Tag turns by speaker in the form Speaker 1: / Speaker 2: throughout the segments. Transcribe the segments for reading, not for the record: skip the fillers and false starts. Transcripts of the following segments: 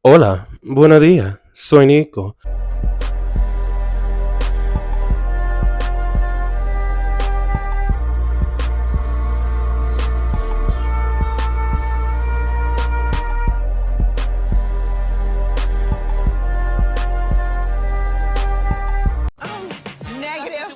Speaker 1: Hola, buenos días, soy Nico.
Speaker 2: Negative.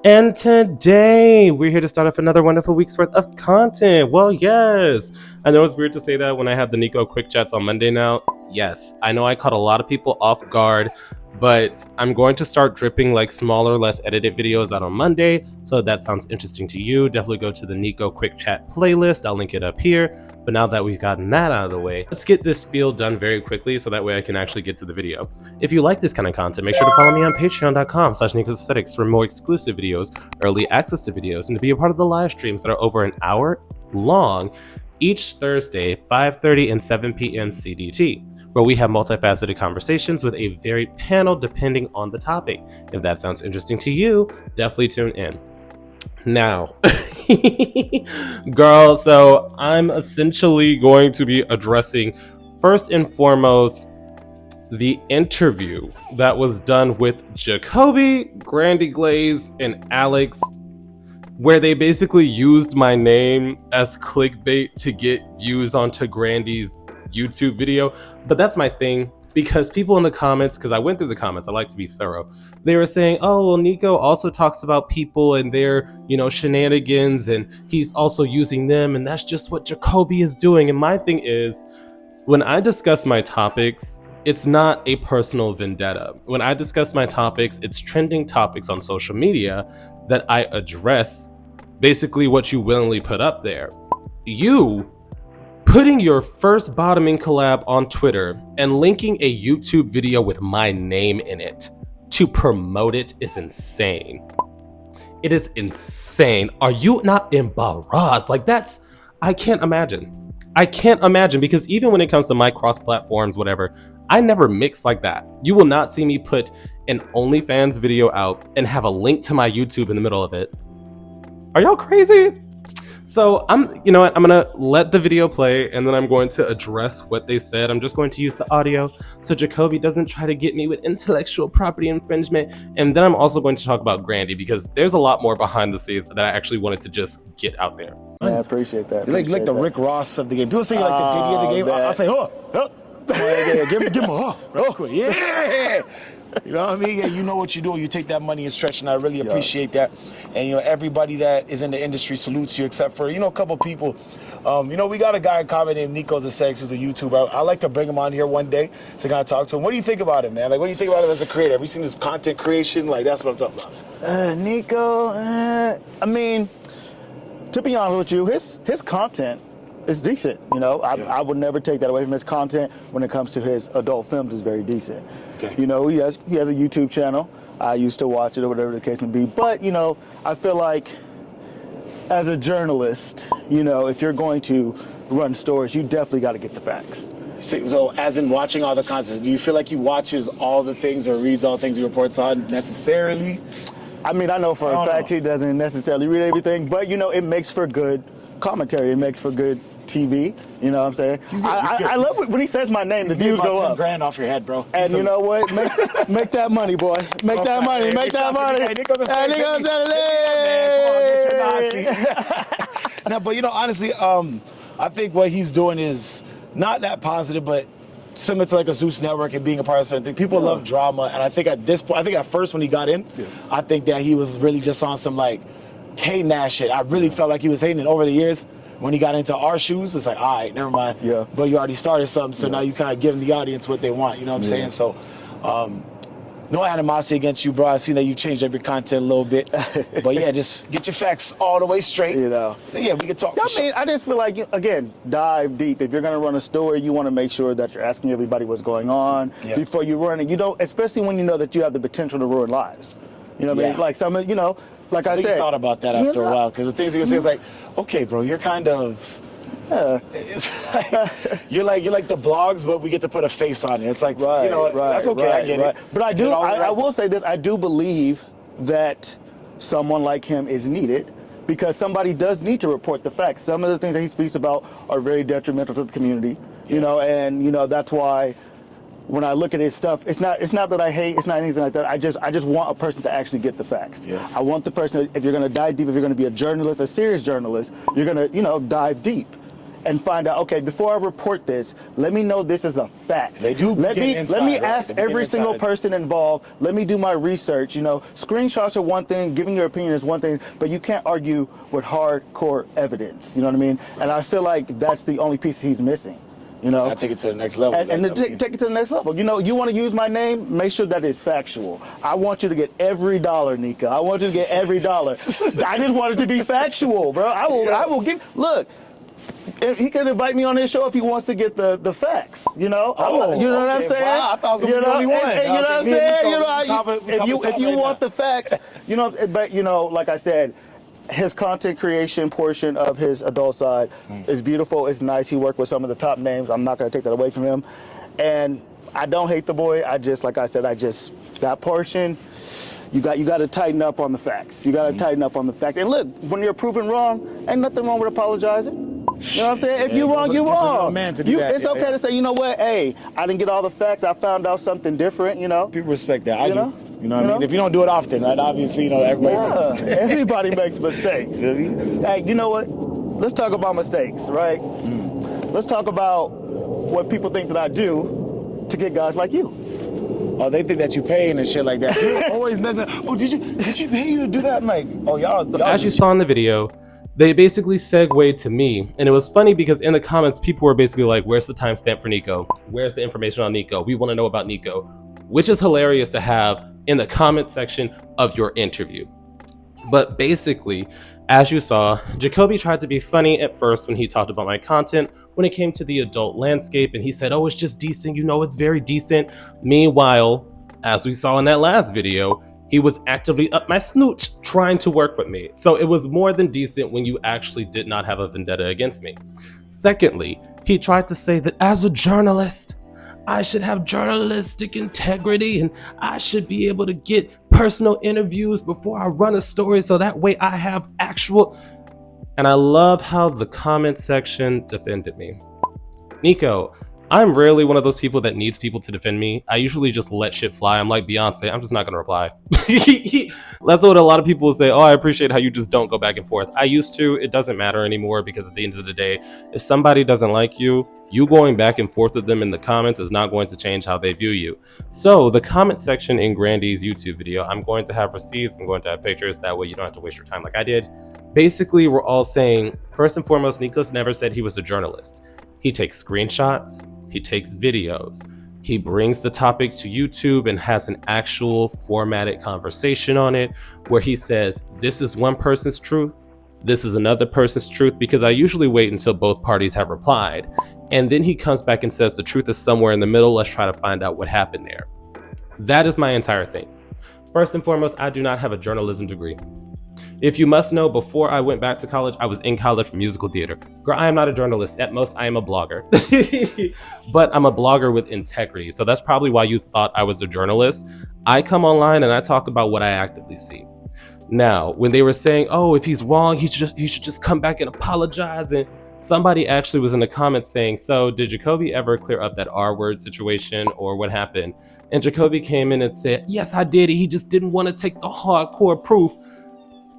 Speaker 1: And today, we're here to start off another wonderful week's worth of content. Well, yes. I know it's weird to say that when I have the Nico quick chats on Monday now. Yes, I know I caught a lot of people off guard, but I'm going to start dripping like smaller, less edited videos out on Monday. So if that sounds interesting to you, definitely go to the Nico quick chat playlist. I'll link it up here. But now that we've gotten that out of the way, let's get this spiel done very quickly so that way I can actually get to the video. If you like this kind of content, make sure to follow me on patreon.com/Nicosaesthetics for more exclusive videos, early access to videos, and to be a part of the live streams that are over an hour long each Thursday, 5:30 and 7 p.m. CDT, where we have multifaceted conversations with a varied panel depending on the topic. If that sounds interesting to you, definitely tune in. Now, girl, so I'm essentially going to be addressing, first and foremost, the interview that was done with Jacobi, Grandy Glaze, and Alex, where they basically used my name as clickbait to get views onto Grandy's YouTube video. But that's my thing, because people in the comments, because I went through the comments, I like to be thorough, they were saying, oh, well, Nico also talks about people and their, shenanigans, and he's also using them, and that's just what Jacobi is doing. And my thing is, when I discuss my topics, it's not a personal vendetta. When I discuss my topics, it's trending topics on social media that I address, basically what you willingly put up there. You putting your first bottoming collab on Twitter and linking a YouTube video with my name in it to promote it is insane. It is insane. Are you not embarrassed? Like, that's, I can't imagine. I can't imagine, because even when it comes to my cross platforms, whatever, I never mix like that. You will not see me put an OnlyFans video out and have a link to my YouTube in the middle of it. Are y'all crazy? So I'm gonna let the video play, and then I'm going to address what they said. I'm just going to use the audio so Jacobi doesn't try to get me with intellectual property infringement. And then I'm also going to talk about Grandy, because there's a lot more behind the scenes that I actually wanted to just get out there.
Speaker 3: Yeah, I appreciate that.
Speaker 4: You're like the Rick Ross of the game. People say you're like the Diddy of the game. I'll say, give him a real quick. Yeah. You know what I mean? Yeah, you know what you're doing. You take that money and stretch, and I really appreciate that. And, everybody that is in the industry salutes you, except for, a couple people. We got a guy in common named Nicosaesthetics, who's a YouTuber. I like to bring him on here one day to kind of talk to him. What do you think about him, man? Like, what do you think about him as a creator? Have you seen his content creation? Like, that's what I'm talking about.
Speaker 3: Nico, I mean, to be honest with you, his content is decent. I would never take that away from his content. When it comes to his adult films, is very decent.
Speaker 4: Okay.
Speaker 3: He has a YouTube channel. I used to watch it, or whatever the case may be. But I feel like, as a journalist, if you're going to run stories, you definitely got to get the facts.
Speaker 4: So, as in watching all the content, do you feel like he watches all the things or reads all the things he reports on necessarily?
Speaker 3: I mean, I know for a fact he doesn't necessarily read everything, but it makes for good commentary. It makes for good TV. You know what I'm saying? I love it when he says my name. The views go up.
Speaker 4: $10,000 off your head, bro.
Speaker 3: And you know what? Make that money, boy. Make that money. Make that money.
Speaker 4: No, but honestly, I think what he's doing is not that positive, but similar to like a Zeus Network and being a part of certain things. People love drama, and I think at this point, at first when he got in, I think that he was really just on some like hating that shit. I really felt like he was hating it. Over the years. When he got into our shoes, it's like, all right, never mind.
Speaker 3: Yeah.
Speaker 4: But you already started something, so now you kind of giving the audience what they want. You know what I'm saying? So, no animosity against you, bro. I seen that you changed up your content a little bit. But yeah, just get your facts all the way straight. Yeah, we can talk.
Speaker 3: I just feel like, again, dive deep. If you're going to run a story, you want to make sure that you're asking everybody what's going on before you run it. You don't, especially when you know that you have the potential to ruin lives. You know what I mean? Like some, like I said.
Speaker 4: I thought about that after a while, because the things you say is like, okay, bro, you're kind of. It's like, you're like the blogs, but we get to put a face on it. It's like, that's okay, I get it.
Speaker 3: But I will say this, I do believe that someone like him is needed, because somebody does need to report the facts. Some of the things that he speaks about are very detrimental to the community. You know, and you know that's why when I look at his stuff, it's not that I hate, it's not anything like that. I just want a person to actually get the facts.
Speaker 4: Yeah.
Speaker 3: I want the person, if you're going to dive deep, if you're going to be a journalist, a serious journalist, you're going to, you know, dive deep and find out, okay, before I report this, let me know this is a fact.
Speaker 4: They do
Speaker 3: let me ask every single
Speaker 4: inside.
Speaker 3: person involved. Let me do my research. You know, screenshots are one thing, giving your opinion is one thing, but you can't argue with hardcore evidence. You know what I mean? And I feel like that's the only piece he's missing. You know,
Speaker 4: I take it to the next level.
Speaker 3: And take it to the next level. You know, you want to use my name, make sure that it's factual. I want you to get every dollar, Nico. I want you to get every dollar. I just want it to be factual, bro. I will give. Look, he can invite me on his show if he wants to get the facts. You know, you know what I'm saying?
Speaker 4: Wow, I thought I was gonna be the only one.
Speaker 3: You know what I'm saying? You know, if you want the facts, you know, but you know, like I said. His content creation portion of his adult side is beautiful. It's nice. He worked with some of the top names. I'm not going to take that away from him. And I don't hate the boy. I just, like I said, that portion, you got to tighten up on the facts. You got to tighten up on the facts. And look, when you're proven wrong, ain't nothing wrong with apologizing. You know what I'm saying? If you're wrong, you're wrong. It's okay to say, you know what? Hey, I didn't get all the facts. I found out something different. You know.
Speaker 4: People respect that. I do. You know what I mean? If you don't do it often, right? Obviously, you know,
Speaker 3: everybody makes mistakes. Hey, you know what? Let's talk about mistakes, right? Let's talk about what people think that I do to get guys like you.
Speaker 4: Oh, they think that you paying and shit like that. People always mention, oh, did you pay you to do that? I'm like, oh, y'all.
Speaker 1: So as you saw in the video, they basically segued to me. And it was funny because in the comments, people were basically like, where's the timestamp for Nico? Where's the information on Nico? We want to know about Nico. Which is hilarious to have in the comment section of your interview. But basically, as you saw, Jacobi tried to be funny at first when he talked about my content when it came to the adult landscape, and he said, oh, it's just decent, you know, it's very decent. Meanwhile, as we saw in that last video, he was actively up my snoot trying to work with me. So it was more than decent when you actually did not have a vendetta against me. Secondly, he tried to say that as a journalist, I should have journalistic integrity and I should be able to get personal interviews before I run a story so that way I have actual... And I love how the comment section defended me. Nico, I'm rarely one of those people that needs people to defend me. I usually just let shit fly. I'm like Beyonce, I'm just not gonna reply. That's what a lot of people will say, oh, I appreciate how you just don't go back and forth. I used to, it doesn't matter anymore because at the end of the day, if somebody doesn't like you, you going back and forth with them in the comments is not going to change how they view you. So the comment section in Grandy's YouTube video, I'm going to have receipts, I'm going to have pictures, that way you don't have to waste your time like I did. Basically, we're all saying, first and foremost, Nico's never said he was a journalist. He takes screenshots, he takes videos, he brings the topic to YouTube and has an actual formatted conversation on it where he says, this is one person's truth, this is another person's truth, because I usually wait until both parties have replied. And then he comes back and says the truth is somewhere in the middle, let's try to find out what happened there. That is my entire thing. First and foremost, I do not have a journalism degree. If you must know, before I went back to college, I was in college for musical theater. Girl, I am not a journalist. At most, I am a blogger. But I'm a blogger with integrity. So that's probably why you thought I was a journalist. I come online and I talk about what I actively see. Now, when they were saying, oh, if he's wrong, he should just come back and apologize. And somebody actually was in the comments saying, so did Jacobi ever clear up that R-word situation or what happened? And Jacobi came in and said, yes, I did. He just didn't want to take the hardcore proof.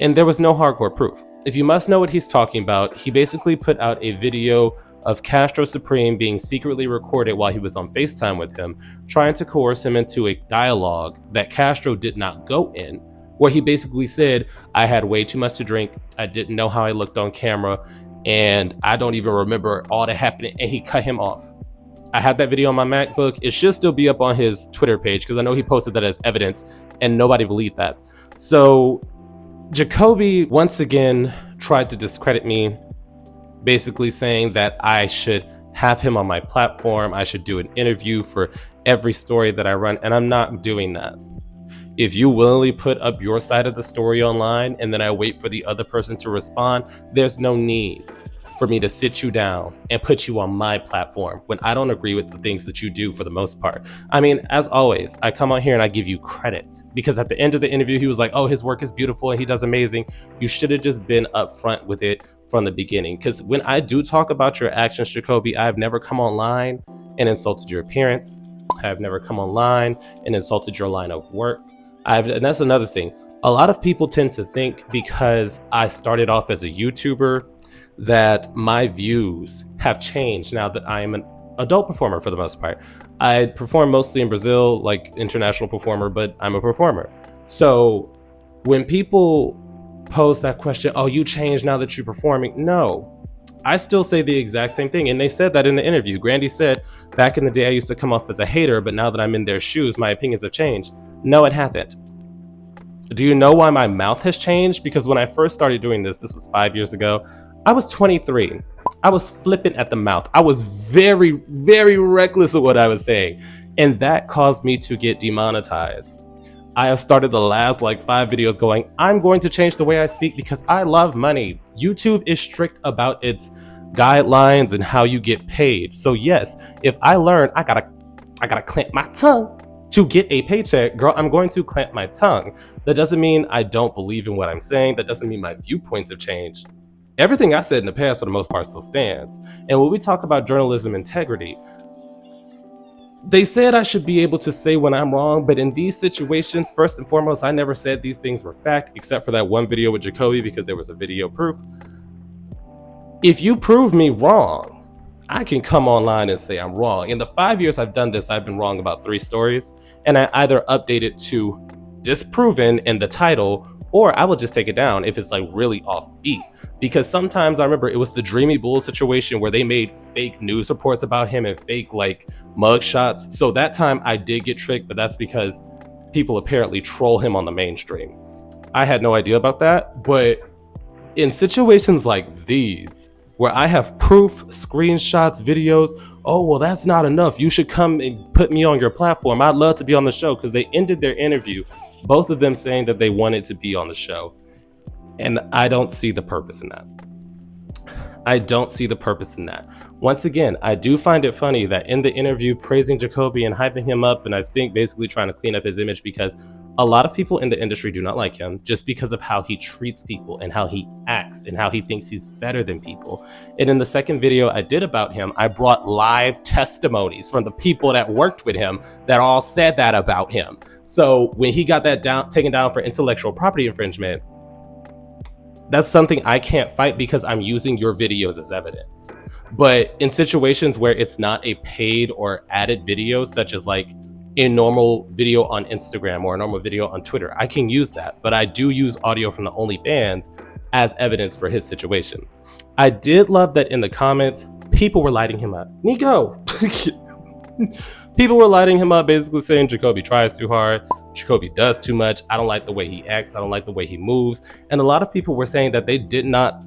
Speaker 1: And there was no hardcore proof. If you must know what he's talking about, he basically put out a video of Castro Supreme being secretly recorded while he was on FaceTime with him, trying to coerce him into a dialogue that Castro did not go in, where he basically said, I had way too much to drink, I didn't know how I looked on camera, and I don't even remember all that happening, and he cut him off. I have that video on my MacBook. It should still be up on his Twitter page because I know he posted that as evidence and nobody believed that. So Jacobi once again tried to discredit me, basically saying that I should have him on my platform, I should do an interview for every story that I run, and I'm not doing that. If you willingly put up your side of the story online and then I wait for the other person to respond, there's no need for me to sit you down and put you on my platform when I don't agree with the things that you do for the most part. I mean, as always, I come on here and I give you credit because at the end of the interview, he was like, oh, his work is beautiful and he does amazing. You should have just been upfront with it from the beginning. Because when I do talk about your actions, Jacobi, I've never come online and insulted your appearance. I've never come online and insulted your line of work. And that's another thing. A lot of people tend to think because I started off as a YouTuber that my views have changed now that I am an adult performer for the most part. I perform mostly in Brazil, like international performer, but I'm a performer. So when people pose that question, oh, you changed now that you're performing? No, I still say the exact same thing. And they said that in the interview. Grandy said, back in the day, I used to come off as a hater, but now that I'm in their shoes, my opinions have changed. No, it hasn't. Do you know why my mouth has changed? Because when I first started doing this was 5 years ago, I was 23. I was flippant at the mouth. I was very, very reckless of what I was saying. And that caused me to get demonetized. I have started the last 5 videos going, I'm going to change the way I speak because I love money. YouTube is strict about its guidelines and how you get paid. So yes, if I learn I gotta clamp my tongue to get a paycheck, girl, I'm going to clamp my tongue. That doesn't mean I don't believe in what I'm saying. That doesn't mean my viewpoints have changed. Everything I said in the past, for the most part, still stands. And when we talk about journalism integrity, they said I should be able to say when I'm wrong, but in these situations, first and foremost, I never said these things were fact, except for that one video with Jacobi because there was a video proof. If you prove me wrong, I can come online and say I'm wrong. In the 5 years I've done this, I've been wrong about 3 stories, and I either update it to disproven in the title, or I will just take it down if it's really offbeat. Because sometimes I remember it was the Dreamy Bull situation where they made fake news reports about him and fake mug shots. So that time I did get tricked, but that's because people apparently troll him on the mainstream. I had no idea about that, but in situations like these, where I have proof, screenshots, videos, oh, well, that's not enough. You should come and put me on your platform. I'd love to be on the show, because they ended their interview, both of them saying that they wanted to be on the show. And I don't see the purpose in that. I don't see the purpose in that. Once again, I do find it funny that in the interview, praising Jacobi and hyping him up, and I think basically trying to clean up his image, because a lot of people in the industry do not like him just because of how he treats people and how he acts and how he thinks he's better than people. And in the second video I did about him, I brought live testimonies from the people that worked with him that all said that about him. So when he got that taken down for intellectual property infringement, that's something I can't fight because I'm using your videos as evidence. But in situations where it's not a paid or added video, such as a normal video on Instagram or a normal video on Twitter, I can use that. But I do use audio from the OnlyFans as evidence for his situation. I did love that in the comments, people were lighting him up. Nico! People were lighting him up, basically saying Jacobi tries too hard, Jacobi does too much, I don't like the way he acts, I don't like the way he moves. And a lot of people were saying that they did not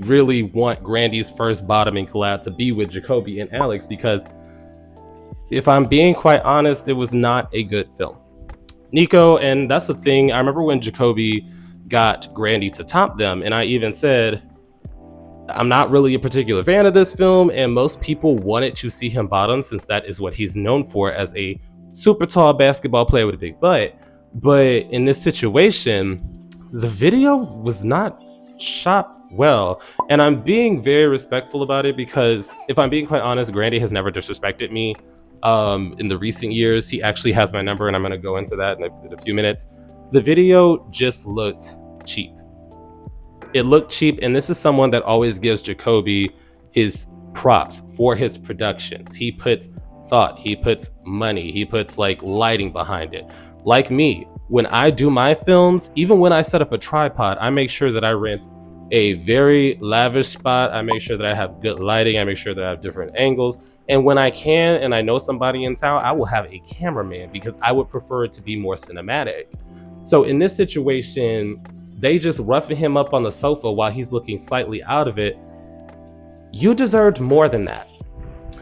Speaker 1: really want Grandy's first bottoming collab to be with Jacobi and Alex, because if I'm being quite honest, it was not a good film. Nico, and that's the thing, I remember when Jacobi got Grandy to top them, and I even said, I'm not really a particular fan of this film, and most people wanted to see him bottom since that is what he's known for, as a super tall basketball player with a big butt. But in this situation, the video was not shot well, and I'm being very respectful about it because if I'm being quite honest, Grandy has never disrespected me in the recent years. He actually has my number, and I'm going to go into that in a few minutes. The video just looked cheap. It looked cheap, and this is someone that always gives Jacobi his props for his productions. He puts thought, he puts money, he puts lighting behind it. Like me, when I do my films, even when I set up a tripod, I make sure that I rent a very lavish spot. I make sure that I have good lighting. I make sure that I have different angles. And when I can, and I know somebody in town, I will have a cameraman because I would prefer it to be more cinematic. So in this situation, they just roughing him up on the sofa while he's looking slightly out of it. You deserved more than that.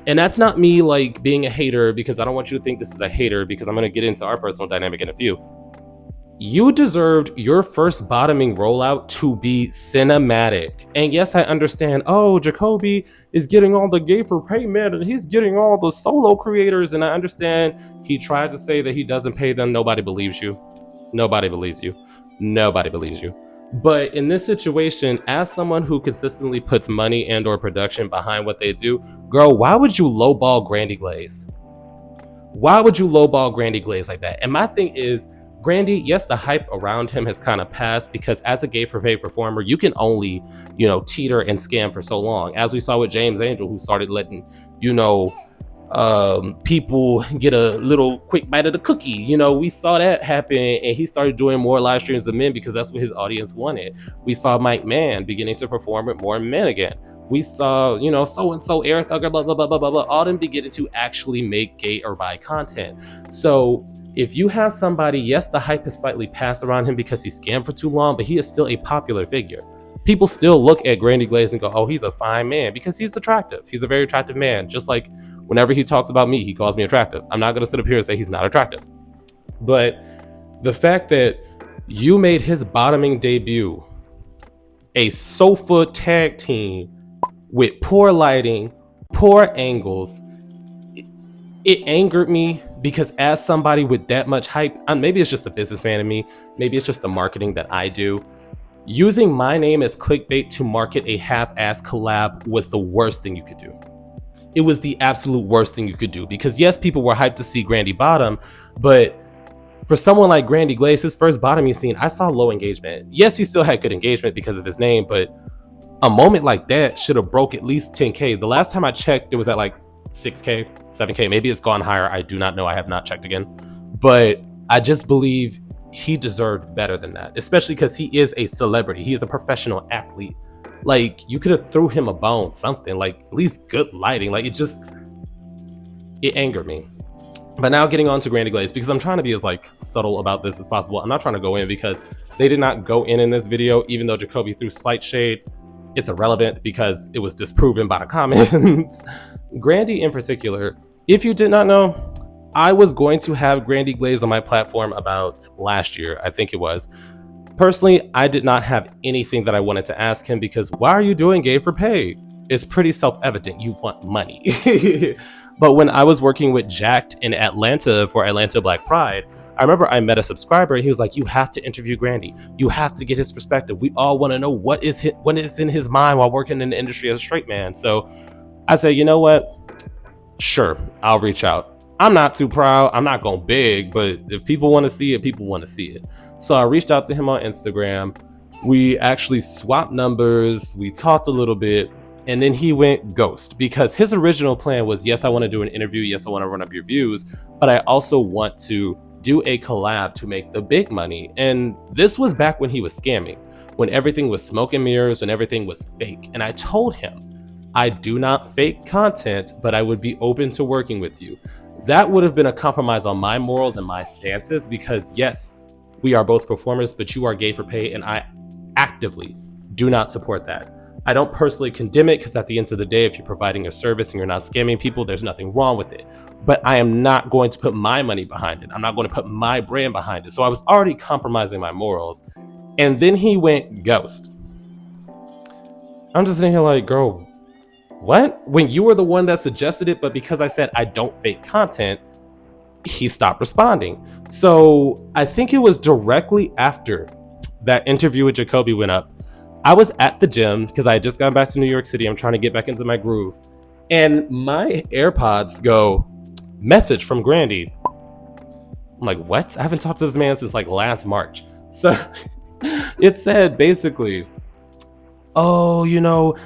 Speaker 1: And that's not me being a hater, because I don't want you to think this is a hater, because I'm going to get into our personal dynamic in a few. You deserved your first bottoming rollout to be cinematic. And yes, I understand, oh, Jacobi is getting all the gay for payment and he's getting all the solo creators. And I understand he tried to say that he doesn't pay them. Nobody believes you. Nobody believes you. Nobody believes you. But in this situation, as someone who consistently puts money and or production behind what they do, girl, why would you lowball Grandy Glaze? Why would you lowball Grandy Glaze like that? And my thing is, Grandy, yes, the hype around him has kind of passed because as a gay for pay performer, you can only, teeter and scam for so long. As we saw with James Angel, who started letting, people get a little quick bite of the cookie. We saw that happen, and he started doing more live streams of men because that's what his audience wanted. We saw Mike Mann beginning to perform with more men again. We saw, so-and-so, Air Thugger, blah, blah, blah, blah, blah, blah, all them beginning to actually make gay or bi content. So if you have somebody, yes, the hype is slightly passed around him because he scammed for too long, but he is still a popular figure. People still look at Grandy Glaze and go, oh, he's a fine man, because he's attractive. He's a very attractive man. Just like whenever he talks about me, he calls me attractive. I'm not going to sit up here and say he's not attractive. But the fact that you made his bottoming debut a sofa tag team with poor lighting, poor angles, it angered me because as somebody with that much hype, maybe it's just the businessman in me, maybe it's just the marketing that I do, using my name as clickbait to market a half-ass collab was the worst thing you could do. It was the absolute worst thing you could do because yes, people were hyped to see Grandy bottom, but for someone like Grandy Glaze, his first bottoming scene, I saw low engagement. Yes, he still had good engagement because of his name, but a moment like that should have broke at least 10K. The last time I checked, it was at like 6K, 7K. Maybe it's gone higher. I do not know. I have not checked again. But I just believe he deserved better than that, especially because he is a celebrity. He is a professional athlete. Like, you could have threw him a bone, something, like at least good lighting. Like, it angered me. But now getting on to Grandy Glaze, because I'm trying to be as like subtle about this as possible. I'm not trying to go in because they did not go in this video, even though Jacobi threw slight shade. It's irrelevant because it was disproven by the comments. Grandy in particular, if you did not know, I was going to have Grandy Glaze on my platform about last year, I think it was. Personally, I did not have anything that I wanted to ask him because why are you doing gay for pay? It's pretty self-evident you want money. But when I was working with Jacked in Atlanta for Atlanta Black Pride, I remember I met a subscriber and he was like, you have to interview Grandy. You have to get his perspective. We all want to know what is in his mind while working in the industry as a straight man. So I said, you know what? Sure, I'll reach out. I'm not too proud. I'm not going big, but if people want to see it, people want to see it. So I reached out to him on Instagram. We actually swapped numbers. We talked a little bit. And then he went ghost because his original plan was, yes, I want to do an interview. Yes, I want to run up your views, but I also want to do a collab to make the big money. And this was back when he was scamming, when everything was smoke and mirrors, when everything was fake. And I told him, I do not fake content, but I would be open to working with you. That would have been a compromise on my morals and my stances because yes, we are both performers, but you are gay for pay. And I actively do not support that. I don't personally condemn it because at the end of the day, if you're providing a service and you're not scamming people, there's nothing wrong with it. But I am not going to put my money behind it. I'm not going to put my brand behind it. So I was already compromising my morals. And then he went ghost. I'm just sitting here like, girl, what? When you were the one that suggested it, but because I said I don't fake content, he stopped responding. So I think it was directly after that interview with Jacobi went up. I was at the gym because I had just gotten back to New York City. I'm trying to get back into my groove. And my AirPods go, message from Grandy. I'm like, what? I haven't talked to this man since like last March. So it said basically, oh,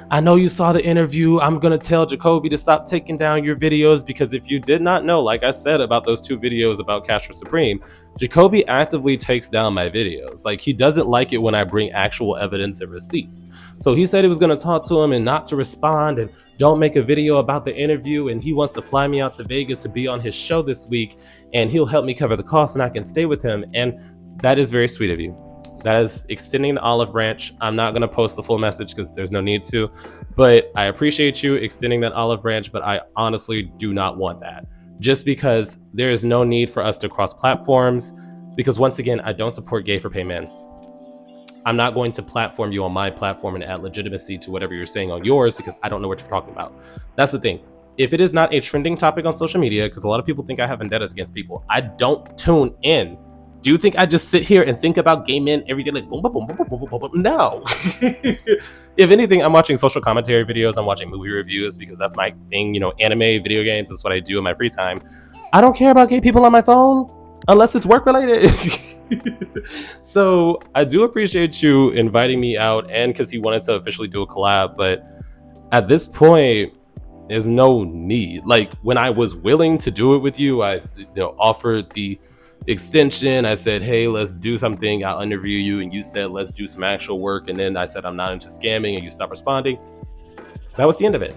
Speaker 1: I know you saw the interview. I'm going to tell Jacobi to stop taking down your videos because if you did not know, like I said about those 2 videos about Castro Supreme, Jacobi actively takes down my videos. Like he doesn't like it when I bring actual evidence and receipts. So he said he was going to talk to him and not to respond and don't make a video about the interview. And he wants to fly me out to Vegas to be on his show this week and he'll help me cover the cost and I can stay with him. And that is very sweet of you. That is extending the olive branch. I'm not going to post the full message because there's no need to, but I appreciate you extending that olive branch, but I honestly do not want that. Just because there is no need for us to cross platforms, because once again, I don't support gay for pay men. I'm not going to platform you on my platform and add legitimacy to whatever you're saying on yours because I don't know what you're talking about. That's the thing. If it is not a trending topic on social media, because a lot of people think I have vendettas against people, I don't tune in Do you think I just sit here and think about Gay Men every day like boom, boom, boom, boom, boom, boom, boom, boom? No. If anything, I'm watching social commentary videos, I'm watching movie reviews because that's my thing, you know, anime, video games, that's what I do in my free time. I don't care about gay people on my phone unless it's work related. So I do appreciate you inviting me out, and because he wanted to officially do a collab, but at this point, there's no need. Like, when I was willing to do it with you, I offered the extension. I said, hey, let's do something, I'll interview you, and you said let's do some actual work, and then I said I'm not into scamming, and you stopped responding. That was the end of it.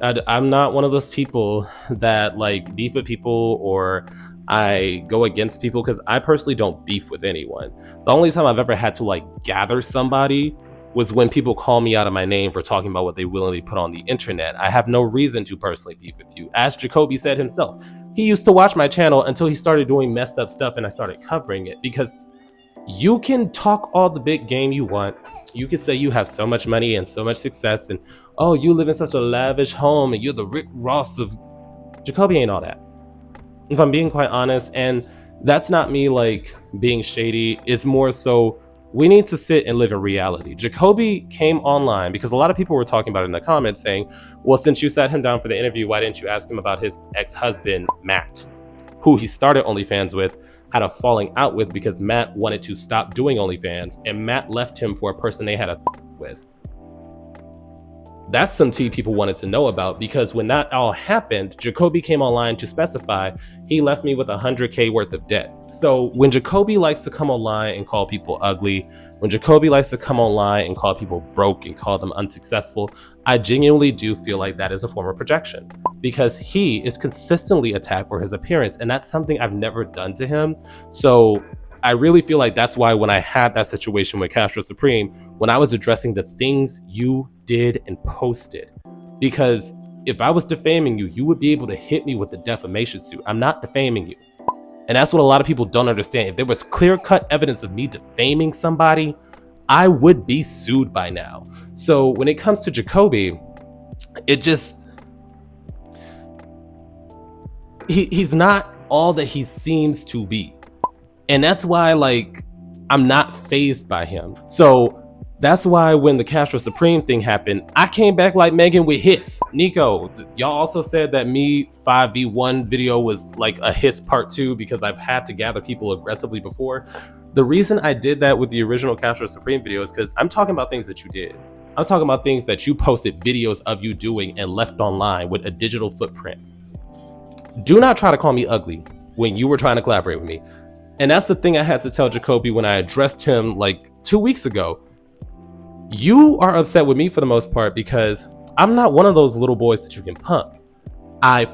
Speaker 1: I'm not one of those people that like beef with people or I go against people, because I personally don't beef with anyone. The only time I've ever had to like gather somebody was when people call me out of my name for talking about what they willingly put on the internet. I have no reason to personally beef with you. As Jacobi said himself, he used to watch my channel until he started doing messed up stuff and I started covering it, because you can talk all the big game you want. You can say you have so much money and so much success and, oh, you live in such a lavish home and you're the Rick Ross of... Jacobi ain't all that, if I'm being quite honest. And that's not me like being shady. It's more so we need to sit and live in reality. Jacobi came online because a lot of people were talking about it in the comments saying, well, since you sat him down for the interview, why didn't you ask him about his ex-husband, Matt, who he started OnlyFans with, had a falling out with because Matt wanted to stop doing OnlyFans and Matt left him for a person they had a with. That's some tea people wanted to know about, because when that all happened, Jacobi came online to specify he left me with $100K worth of debt. So when Jacobi likes to come online and call people ugly, when Jacobi likes to come online and call people broke and call them unsuccessful, I genuinely do feel like that is a form of projection, because he is consistently attacked for his appearance, and that's something I've never done to him. So I really feel like that's why when I had that situation with Castro Supreme, when I was addressing the things you did and posted, because if I was defaming you, you would be able to hit me with the defamation suit. I'm not defaming you. And that's what a lot of people don't understand. If there was clear-cut evidence of me defaming somebody, I would be sued by now. So when it comes to Jacobi, it just... He's not all that he seems to be. And that's why, like, I'm not fazed by him. So that's why when the Castro Supreme thing happened, I came back like Megan with hiss. Nico, y'all also said that me 5v1 video was like a hiss part 2 because I've had to gather people aggressively before. The reason I did that with the original Castro Supreme video is because I'm talking about things that you did. I'm talking about things that you posted videos of you doing and left online with a digital footprint. Do not try to call me ugly when you were trying to collaborate with me. And that's the thing I had to tell Jacobi when I addressed him like 2 weeks ago. You are upset with me for the most part because I'm not one of those little boys that you can punk.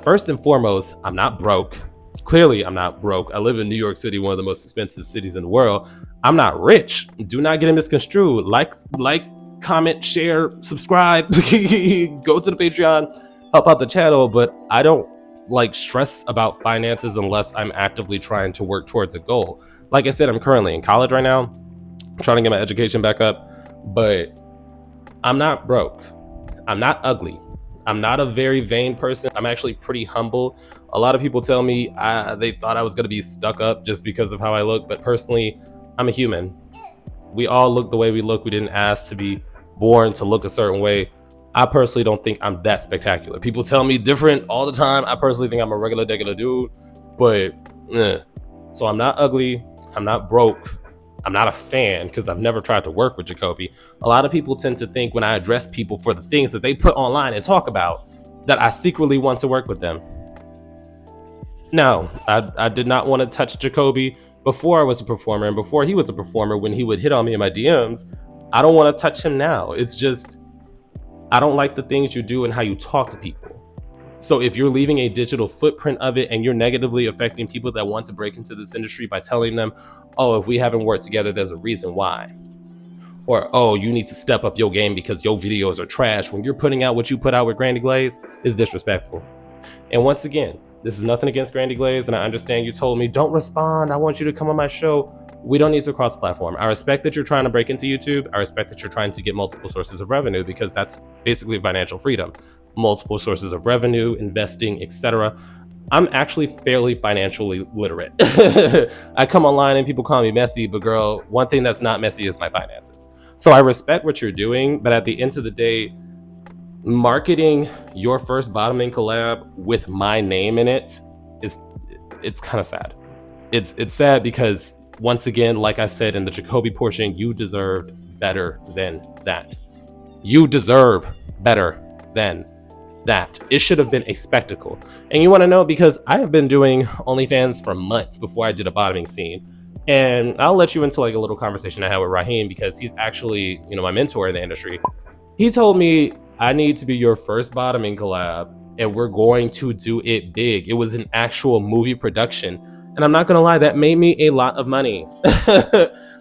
Speaker 1: First and foremost, I'm not broke. Clearly, I'm not broke. I live in New York City, one of the most expensive cities in the world. I'm not rich. Do not get it misconstrued. Like, comment, share, subscribe. Go to the Patreon, help out the channel. But I don't like stress about finances unless I'm actively trying to work towards a goal. Like I said, I'm currently in college right now, trying to get my education back up, but I'm not broke. I'm not ugly. I'm not a very vain person. I'm actually pretty humble. A lot of people tell me they thought I was going to be stuck up just because of how I look, but personally, I'm a human. We all look the way we look. We didn't ask to be born to look a certain way. I personally don't think I'm that spectacular. People tell me different all the time. I personally think I'm a regular dude, but So I'm not ugly. I'm not broke. I'm not a fan because I've never tried to work with Jacobi. A lot of people tend to think when I address people for the things that they put online and talk about that I secretly want to work with them. No, I did not want to touch Jacobi before I was a performer and before he was a performer when he would hit on me in my DMs. I don't want to touch him now. It's just, I don't like the things you do and how you talk to people. So if you're leaving a digital footprint of it and you're negatively affecting people that want to break into this industry by telling them, oh, if we haven't worked together, there's a reason why. Or, oh, you need to step up your game because your videos are trash when you're putting out what you put out with Grandy Glaze is disrespectful. And once again, this is nothing against Grandy Glaze, and I understand you told me, don't respond, I want you to come on my show. We don't need to cross-platform. I respect that you're trying to break into YouTube. I respect that you're trying to get multiple sources of revenue because that's basically financial freedom. Multiple sources of revenue, investing, etc. I'm actually fairly financially literate. I come online and people call me messy, but girl, one thing that's not messy is my finances. So I respect what you're doing, but at the end of the day, marketing your first bottoming collab with my name in it is, it's kind of sad. It's sad because, once again, like I said in the Jacobi portion, you deserved better than that. You deserve better than that. It should have been a spectacle. And you want to know, because I have been doing OnlyFans for months before I did a bottoming scene. And I'll let you into like a little conversation I had with Raheem, because he's actually, you know, my mentor in the industry. He told me, I need to be your first bottoming collab, and we're going to do it big. It was an actual movie production. And I'm not gonna lie, that made me a lot of money.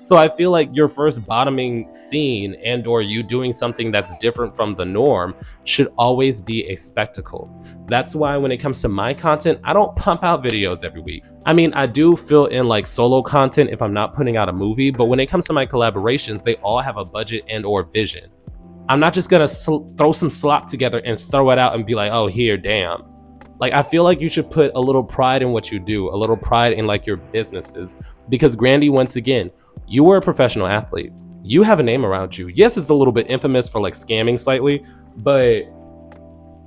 Speaker 1: So I feel like your first bottoming scene and or you doing something that's different from the norm should always be a spectacle. That's why when it comes to my content, I don't pump out videos every week. I mean, I do fill in like solo content if I'm not putting out a movie, but when it comes to my collaborations, they all have a budget and or vision. I'm not just gonna throw some slop together and throw it out and be like, oh, here, damn. Like, I feel like you should put a little pride in what you do, a little pride in like your businesses. Because Grandy, once again, you were a professional athlete. You have a name around you. Yes, it's a little bit infamous for like scamming slightly, but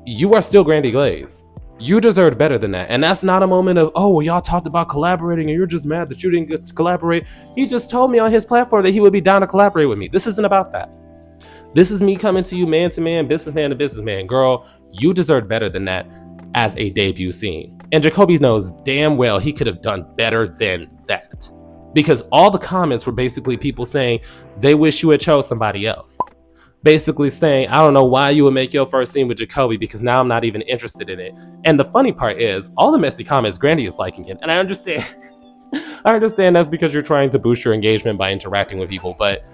Speaker 1: you are still Grandy Glaze. You deserved better than that. And that's not a moment of, oh, well, y'all talked about collaborating and you're just mad that you didn't get to collaborate. He just told me on his platform that he would be down to collaborate with me. This isn't about that. This is me coming to you man to man, businessman to businessman. Girl, you deserved better than that as a debut scene. And Jacobi knows damn well he could have done better than that. Because all the comments were basically people saying they wish you had chose somebody else. Basically saying, I don't know why you would make your first scene with Jacobi, because now I'm not even interested in it. And the funny part is, all the messy comments, Grandy is liking it. And I understand. I understand that's because you're trying to boost your engagement by interacting with people, but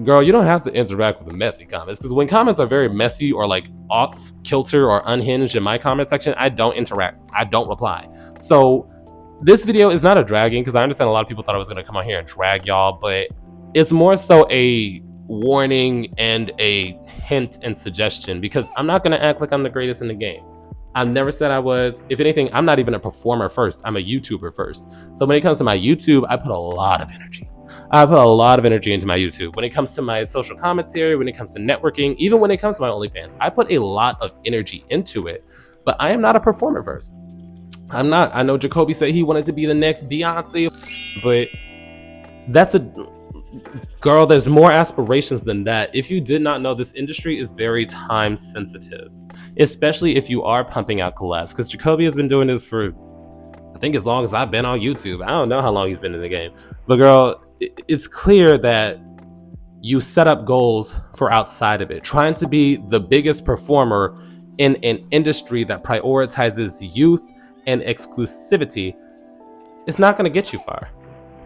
Speaker 1: girl, you don't have to interact with the messy comments, because when comments are very messy or like off kilter or unhinged in my comment section, I don't interact. I don't reply. So this video is not a dragging, because I understand a lot of people thought I was going to come on here and drag y'all, but it's more so a warning and a hint and suggestion, because I'm not going to act like I'm the greatest in the game. I've never said I was. If anything, I'm not even a performer first. I'm a YouTuber first. So when it comes to my YouTube, I put a lot of energy. I put a lot of energy into my YouTube. When it comes to my social commentary, when it comes to networking, even when it comes to my OnlyFans, I put a lot of energy into it, but I am not a performer first. I'm not. I know Jacobi said he wanted to be the next Beyonce, but that's a girl. There's more aspirations than that. If you did not know, this industry is very time sensitive, especially if you are pumping out collabs, because Jacobi has been doing this for, I think, as long as I've been on YouTube. I don't know how long he's been in the game, but girl, it's clear that you set up goals for outside of it. Trying to be the biggest performer in an industry that prioritizes youth and exclusivity is not going to get you far.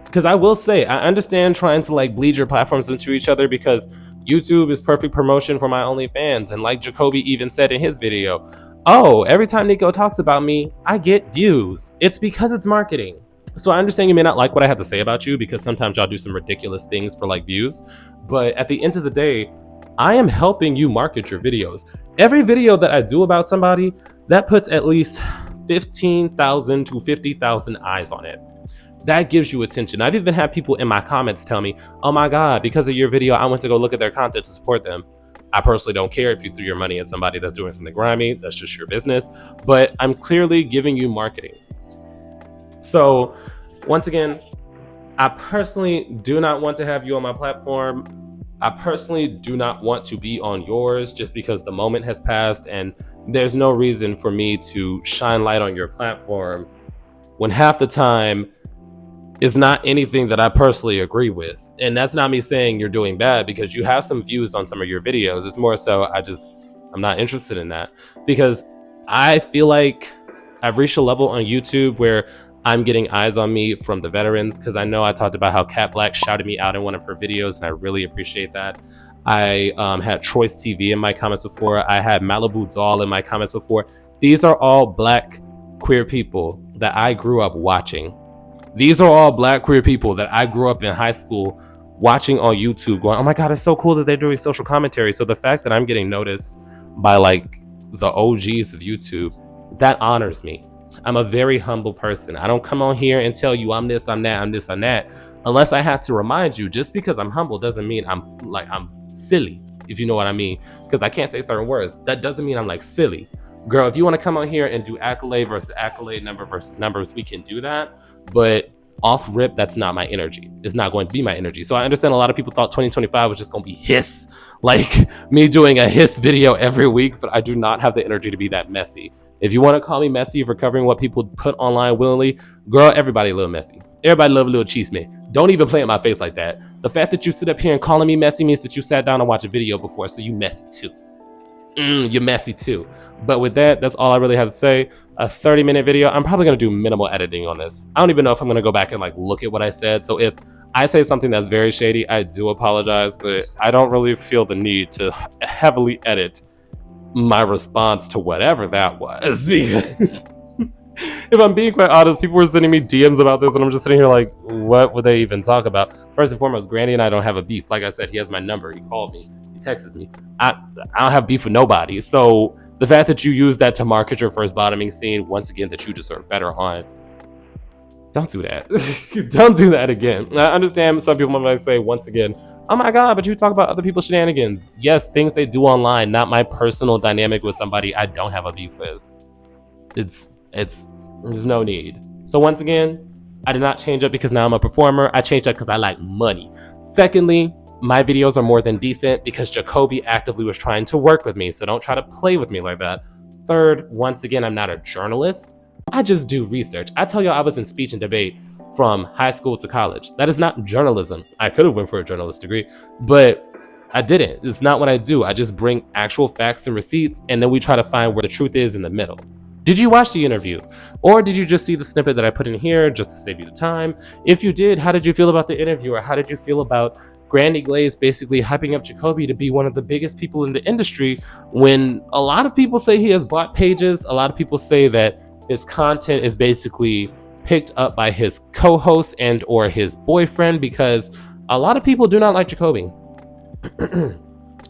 Speaker 1: Because I will say, I understand trying to like bleed your platforms into each other, because YouTube is perfect promotion for my OnlyFans. And like Jacobi even said in his video, oh, every time Nico talks about me, I get views. It's because it's marketing. So I understand you may not like what I have to say about you, because sometimes y'all do some ridiculous things for like views. But at the end of the day, I am helping you market your videos. Every video that I do about somebody, that puts at least 15,000 to 50,000 eyes on it. That gives you attention. I've even had people in my comments tell me, oh my God, because of your video, I went to go look at their content to support them. I personally don't care if you threw your money at somebody that's doing something grimy. That's just your business. But I'm clearly giving you marketing. So once again, I personally do not want to have you on my platform. I personally do not want to be on yours, just because the moment has passed and there's no reason for me to shine light on your platform when half the time is not anything that I personally agree with. And that's not me saying you're doing bad, because you have some views on some of your videos. It's more so I'm not interested in that, because I feel like I've reached a level on YouTube where I'm getting eyes on me from the veterans, because I know I talked about how Cat Black shouted me out in one of her videos, and I really appreciate that. I had Troy's TV in my comments before. I had Malibu Doll in my comments before. These are all Black queer people that I grew up watching. These are all Black queer people that I grew up in high school watching on YouTube, going, oh my God, it's so cool that they're doing social commentary. So the fact that I'm getting noticed by like the OGs of YouTube, that honors me. I'm a very humble person. I don't come on here and tell you I'm this, I'm that, I'm this, I'm that, unless I have to remind you. Just because I'm humble doesn't mean I'm silly, if you know what I mean. Because I can't say certain words. That doesn't mean I'm like silly. Girl, if you want to come on here and do accolade versus accolade, number versus numbers, we can do that. But off rip, that's not my energy. It's not going to be my energy. So I understand a lot of people thought 2025 was just going to be hiss, like me doing a hiss video every week, but I do not have the energy to be that messy. If you want to call me messy for covering what people put online willingly, girl, everybody a little messy. Everybody love a little cheese man. Don't even play in my face like that. The fact that you sit up here and calling me messy means that you sat down and watched a video before, so you messy too. You're messy too. But with that, that's all I really have to say. A 30-minute video. I'm probably going to do minimal editing on this. I don't even know if I'm going to go back and like look at what I said. So if I say something that's very shady, I do apologize, but I don't really feel the need to heavily edit my response to whatever that was. If I'm being quite honest, people were sending me DMs about this, and I'm just sitting here like, what would they even talk about? First and foremost, Grandy and I don't have a beef. Like I said, he has my number. He called me. He texts me. I don't have beef with nobody. So the fact that you use that to market your first bottoming scene, once again, that you deserve better on, don't do that. Don't do that again. I understand some people might say, once again, oh my God, but you talk about other people's shenanigans. Yes, things they do online, not my personal dynamic with somebody I don't have a beef with. There's no need. So once again, I did not change up because now I'm a performer. I changed up because I like money. Secondly, my videos are more than decent because Jacobi actively was trying to work with me, so don't try to play with me like that. Third, once again, I'm not a journalist. I just do research. I tell y'all I was in speech and debate from high school to college. That is not journalism. I could have went for a journalist degree, but I didn't. It's not what I do. I just bring actual facts and receipts, and then we try to find where the truth is in the middle. Did you watch the interview? Or did you just see the snippet that I put in here just to save you the time? If you did, how did you feel about the interview? Or how did you feel about Grandy Glaze basically hyping up Jacobi to be one of the biggest people in the industry when a lot of people say he has bought pages? A lot of people say that his content is basically picked up by his co-host and or his boyfriend, because a lot of people do not like Jacobi.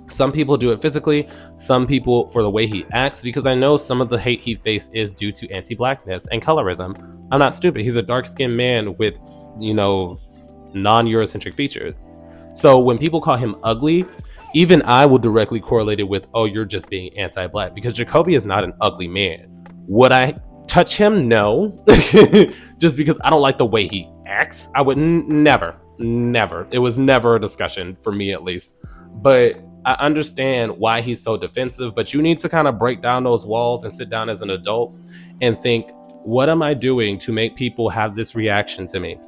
Speaker 1: Some people do it physically, some people for the way he acts, because I know some of the hate he faced is due to anti-blackness and colorism. I'm not stupid. He's a dark-skinned man with, non-Eurocentric features. So when people call him ugly, even I will directly correlate it with, oh, you're just being anti-black, because Jacobi is not an ugly man. Would I touch him? No. Just because I don't like the way he acts. I would never. It was never a discussion for me, at least. But I understand why he's so defensive, but you need to kind of break down those walls and sit down as an adult and think, what am I doing to make people have this reaction to me?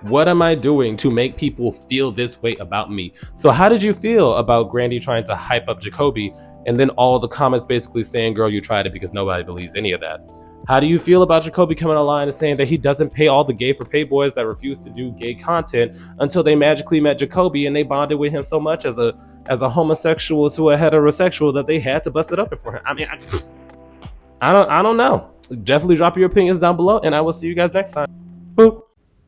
Speaker 1: What am I doing to make people feel this way about me? So how did you feel about Grandy trying to hype up Jacobi, and then all the comments basically saying, girl, you tried it, because nobody believes any of that? How do you feel about Jacobi coming online and saying that he doesn't pay all the gay for pay boys that refuse to do gay content until they magically met Jacobi and they bonded with him so much as a homosexual to a heterosexual that they had to bust it up for him? I mean, I don't know. Definitely drop your opinions down below, and I will see you guys next time. Boop.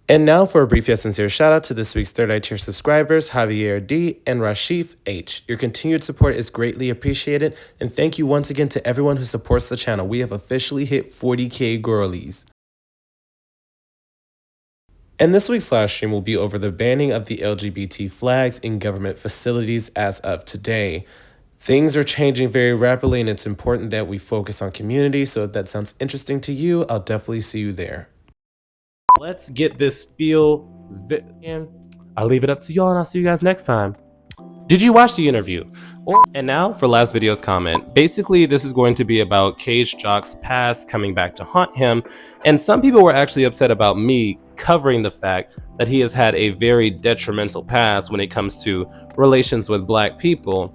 Speaker 1: And now for a brief yet sincere shout out to this week's Third Eye Tier subscribers, Javier D and Rashif H. Your continued support is greatly appreciated, and thank you once again to everyone who supports the channel. We have officially hit 40K girlies. And this week's live stream will be over the banning of the LGBT flags in government facilities as of today. Things are changing very rapidly, and it's important that we focus on community, so if that sounds interesting to you, I'll definitely see you there. Let's get this spiel. I'll leave it up to y'all, and I'll see you guys next time. Did you watch the interview? And now for last video's comment. Basically, this is going to be about Cage Jock's past coming back to haunt him, and some people were actually upset about me covering the fact that he has had a very detrimental past when it comes to relations with black people.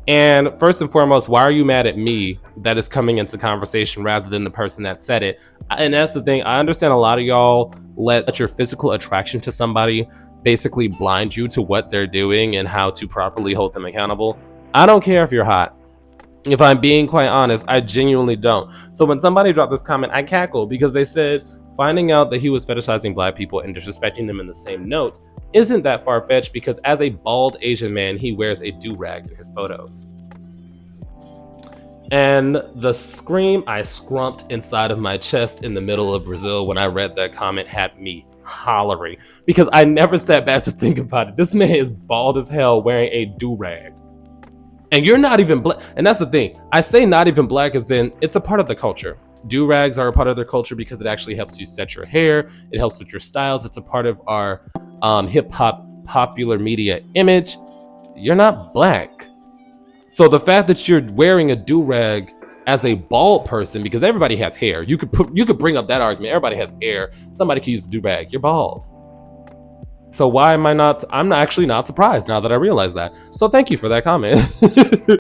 Speaker 1: And first and foremost, why are you mad at me that is coming into conversation rather than the person that said it? And that's the thing. I understand a lot of y'all let your physical attraction to somebody basically blind you to what they're doing and how to properly hold them accountable. I don't care if you're hot. If I'm being quite honest, I genuinely don't. So when somebody dropped this comment, I cackled because they said finding out that he was fetishizing black people and disrespecting them in the same note isn't that far-fetched, because as a bald Asian man, he wears a do-rag in his photos. And the scream I scrumped inside of my chest in the middle of Brazil when I read that comment had me hollering, because I never sat back to think about it. This man is bald as hell wearing a do-rag. And you're not even black. And that's the thing. I say not even black as in it's a part of the culture. Do-rags are a part of their culture because it actually helps you set your hair. It helps with your styles. It's a part of our hip-hop popular media image. You're not black. So the fact that you're wearing a do-rag as a bald person, because everybody has hair. You could bring up that argument. Everybody has hair. Somebody can use a do-rag. You're bald. So why am I not? I'm actually not surprised now that I realize that. So thank you for that comment.